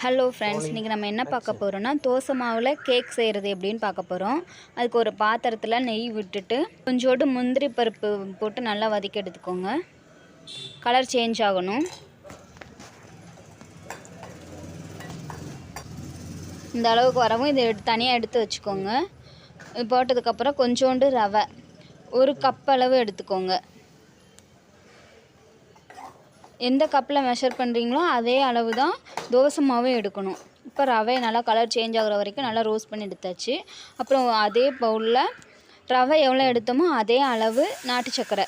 Hello friends, இன்றைக்கி நம்ம என்ன பார்க்க போகிறோன்னா தோசை மாவில் கேக் செய்கிறது எப்படின்னு பார்க்க போகிறோம். அதுக்கு ஒரு பாத்திரத்தில் நெய் விட்டுட்டு கொஞ்சோண்டு முந்திரி பருப்பு போட்டு நல்லா வதக்கி எடுத்துக்கோங்க. கலர் சேஞ்ச் ஆகணும். இந்த அளவுக்கு வரவும் இதை தனியாக எடுத்து வச்சுக்கோங்க. இது போட்டதுக்கப்புறம் கொஞ்சோண்டு ரவை, ஒரு கப் அளவு எடுத்துக்கோங்க. எந்த கப்பில் மெஷர் பண்ணுறீங்களோ அதே அளவு தான் தோசை மாவும் எடுக்கணும். இப்போ ரவையை நல்லா கலர் சேஞ்ச் ஆகிற வரைக்கும் நல்லா ரோஸ்ட் பண்ணி எடுத்தாச்சு. அப்புறம் அதே பவுலில் ரவை எவ்வளோ எடுத்தோமோ அதே அளவு நாட்டு சர்க்கரை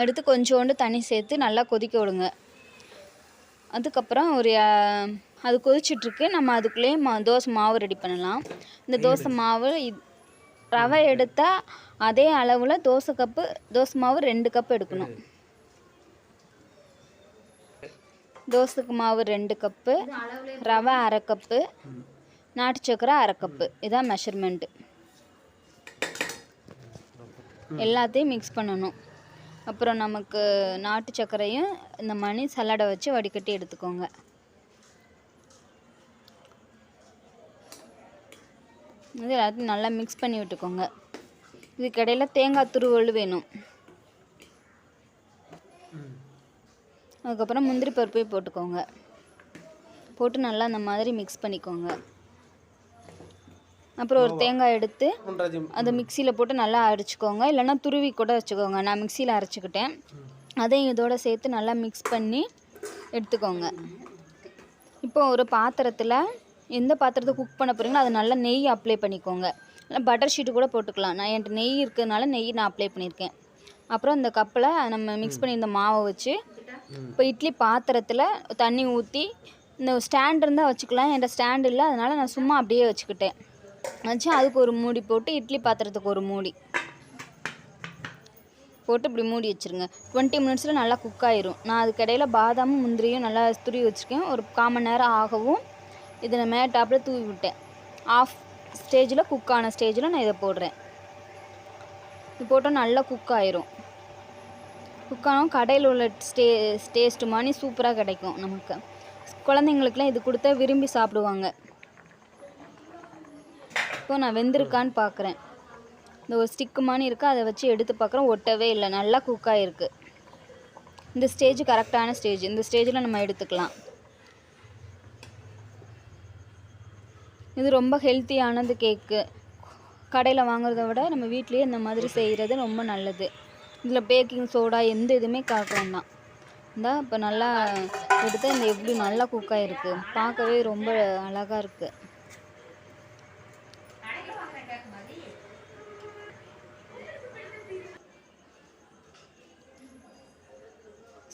எடுத்து கொஞ்சோண்டு தண்ணி சேர்த்து நல்லா கொதிக்க விடுங்க. அதுக்கப்புறம் அது கொதிச்சிட்ருக்கு. நம்ம அதுக்குள்ளேயே தோசை மாவு ரெடி பண்ணலாம். இந்த தோசை மாவு ரவை எடுத்தால் அதே அளவில் தோசை மாவு 2 கப் எடுக்கணும். தோசைக்கு மாவு 2 கப்பு, ரவை 1/2 கப்பு, நாட்டு சக்கரை 1/2 கப்பு. இதான் மெஷர்மெண்ட்டு. எல்லாத்தையும் மிக்ஸ் பண்ணணும். அப்புறம் நமக்கு நாட்டு சர்க்கரையும் இந்த மணி சல்லடை வச்சு வடிகட்டி எடுத்துக்கோங்க. இது எல்லாத்தையும் நல்லா மிக்ஸ் பண்ணி விட்டுக்கோங்க. இதுக்கிடையில் தேங்காய் துருவல் வேணும். அதுக்கப்புறம் முந்திரி பருப்பையும் போட்டுக்கோங்க. போட்டு நல்லா அந்த மாதிரி மிக்ஸ் பண்ணிக்கோங்க. அப்புறம் ஒரு தேங்காய் எடுத்து அதை மிக்சியில் போட்டு நல்லா அரைச்சிக்கோங்க. இல்லைன்னா துருவி கூட வச்சுக்கோங்க. நான் மிக்சியில் அரைச்சிக்கிட்டேன். அதையும் இதோடு சேர்த்து நல்லா மிக்ஸ் பண்ணி எடுத்துக்கோங்க. இப்போ ஒரு பாத்திரத்தில் எந்த பாத்திரத்தை குக் பண்ண போகிறீங்களோ அது நல்லா நெய் அப்ளை பண்ணிக்கோங்க. இல்லை பட்டர் ஷீட்டு கூட போட்டுக்கலாம். நான் என்கிட்ட நெய் இருக்கிறதுனால நெய் நான் அப்ளை பண்ணியிருக்கேன். அப்புறம் இந்த கப்பில் நம்ம மிக்ஸ் பண்ணி இந்த மாவை வச்சு இப்போ இட்லி பாத்திரத்தில் தண்ணி ஊற்றி இந்த ஸ்டாண்ட் இருந்தால் வச்சுக்கலாம். என்கிட்ட ஸ்டாண்ட் இல்லை, அதனால் நான் சும்மா அப்படியே வச்சுக்கிட்டேன். வச்சு அதுக்கு ஒரு மூடி போட்டு இட்லி பாத்திரத்துக்கு ஒரு மூடி போட்டு இப்படி மூடி வச்சுருங்க. 20 மினிட்ஸில் நல்லா குக் ஆயிரும். நான் அதுக்கிடையில் பாதாமும் முந்திரியும் நல்லா துருவி வச்சுருக்கேன். ஒரு 1/4 மணி நேரம் ஆகவும் இதை நான் மேட்டாப்பில் தூவி விட்டேன். ஆஃப் ஸ்டேஜில் குக் ஆன ஸ்டேஜில் நான் இதை போடுறேன். இது போட்டால் நல்லா குக் ஆயிரும். குக்கானும் கடையில் உள்ள டேஸ்ட்டு மாதிரி சூப்பராக கிடைக்கும் நமக்கு. குழந்தைங்களுக்குலாம் இது கொடுத்தா விரும்பி சாப்பிடுவாங்க. இப்போ நான் வெந்திருக்கான்னு பார்க்குறேன். இந்த ஒரு ஸ்டிக்கு மாதிரி இருக்குது, அதை வச்சு எடுத்து பார்க்குறேன். ஒட்டவே இல்லை, நல்லா குக் ஆகிருக்கு. இந்த ஸ்டேஜ் கரெக்டான ஸ்டேஜ். இந்த ஸ்டேஜில் நம்ம எடுத்துக்கலாம். இது ரொம்ப ஹெல்த்தியானது கேக்கு. கடையில் வாங்குறத விட நம்ம வீட்லேயே இந்த மாதிரி செய்கிறது ரொம்ப நல்லது. இதில் பேக்கிங் சோடா எந்த இதுவுமே கலக்க வேண்டாம். இப்போ நல்லா எடுத்து இந்த எப்படி நல்லா குக் ஆகிருக்கு. பார்க்கவே ரொம்ப அழகாக இருக்குது.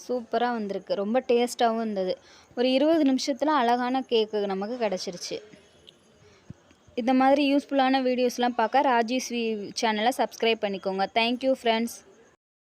சூப்பராக வந்திருக்கு. ரொம்ப டேஸ்ட்டாகவும் இருந்தது. ஒரு 20 நிமிஷத்தில் அழகான கேக்கு நமக்கு கிடச்சிருச்சு. இந்த மாதிரி யூஸ்ஃபுல்லான வீடியோஸ்லாம் பார்க்க ராஜி ஸ்வீ சேனலை சப்ஸ்கிரைப் பண்ணிக்கோங்க. Thank you friends.